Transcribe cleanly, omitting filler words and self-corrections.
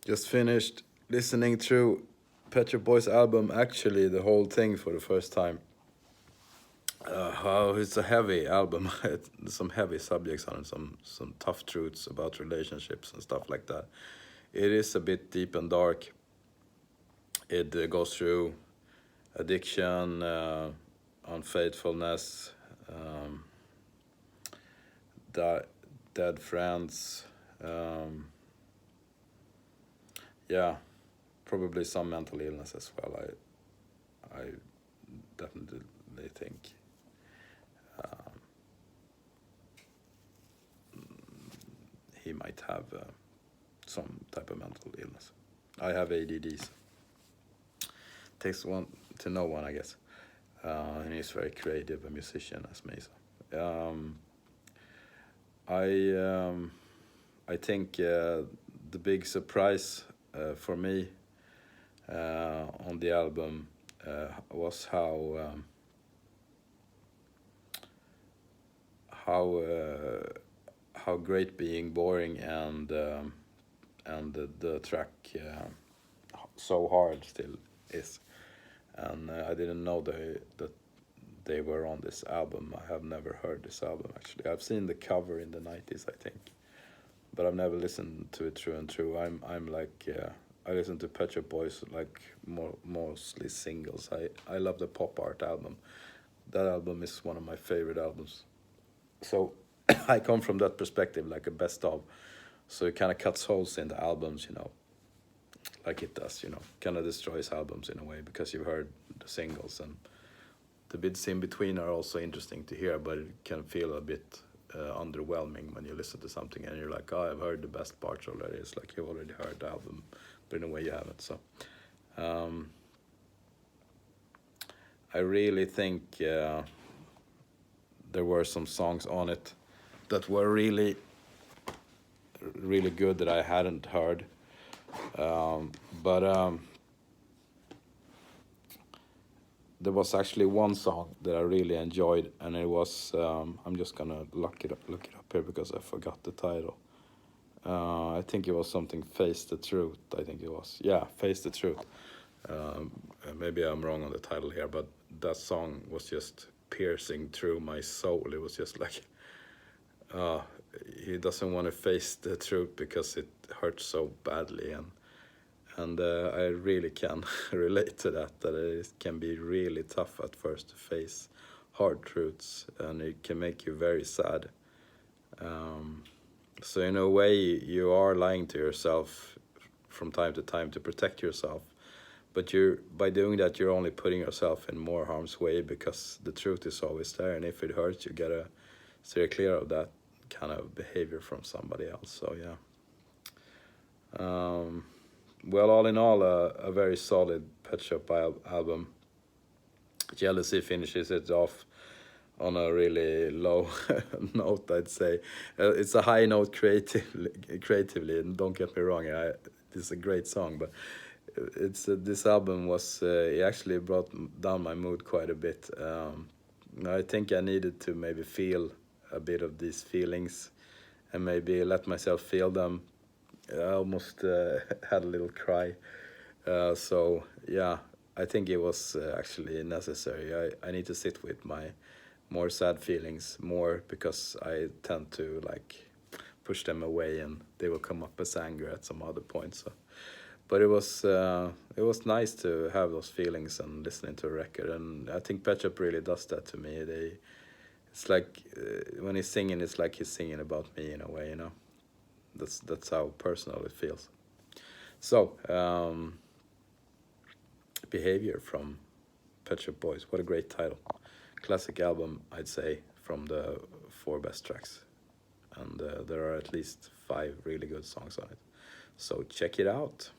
Just finished listening through Pet Shop Boys album, actually the whole thing for the first time. How it's a heavy album. Some heavy subjects on it, some tough truths about relationships and stuff like that. It is a bit deep and dark. It goes through addiction, unfaithfulness, um, dead friends. Um, yeah, probably some mental illness as well. I definitely think he might have some type of mental illness. I have ADD. So takes one to know one, I guess. And he's very creative, a musician as me. So I think the big surprise for me on the album was how great being boring and the track so hard still is. And I didn't know that they were on this album. I have never heard this album actually. I've seen the cover in the 90s, I think, but I've never listened to it through and through. I'm like I listen to Pet Shop Boys like mostly singles. I love the Pop Art album. That album is one of my favorite albums. So I come from that perspective, like a best of. So it kind of cuts holes in the albums, like it does, kind of destroys albums in a way because you've heard the singles, and the bits in between are also interesting to hear, but it can feel a bit underwhelming when you listen to something and you're like, oh, I've heard the best parts already. It's like you've already heard the album, but in a way you haven't. So I really think there were some songs on it that were really, really good that I hadn't heard. But there was actually one song that I really enjoyed, and it was I'm just gonna look it up here because I forgot the title. I think it was something Face the Truth. I think it was, yeah, Face the Truth. Maybe I'm wrong on the title here, but that song was just piercing through my soul. It was just like he doesn't want to face the truth because it hurts so badly, and I really can relate to that it can be really tough at first to face hard truths, and it can make you very sad. So in a way, you are lying to yourself from time to time to protect yourself, but by doing that, you're only putting yourself in more harm's way because the truth is always there, and if it hurts, you gotta steer clear of that kind of behavior from somebody else. So yeah. Well, all in all, a very solid Pet Shop album. Jealousy finishes it off on a really low note, I'd say. It's a high note creatively, and don't get me wrong, it's a great song, but this album was it actually brought down my mood quite a bit. I think I needed to maybe feel a bit of these feelings and maybe let myself feel them. I almost had a little cry. So yeah, I think it was actually necessary. I need to sit with my more sad feelings more because I tend to like push them away and they will come up as anger at some other point. So, but it was nice to have those feelings and listening to a record, and I think Pet Shop really does that to me. It's like when he's singing, it's like he's singing about me in a way, That's how personal it feels. So, Behaviour from Pet Shop Boys. What a great title. Classic album, I'd say, from the 4 best tracks. And there are at least 5 really good songs on it. So check it out.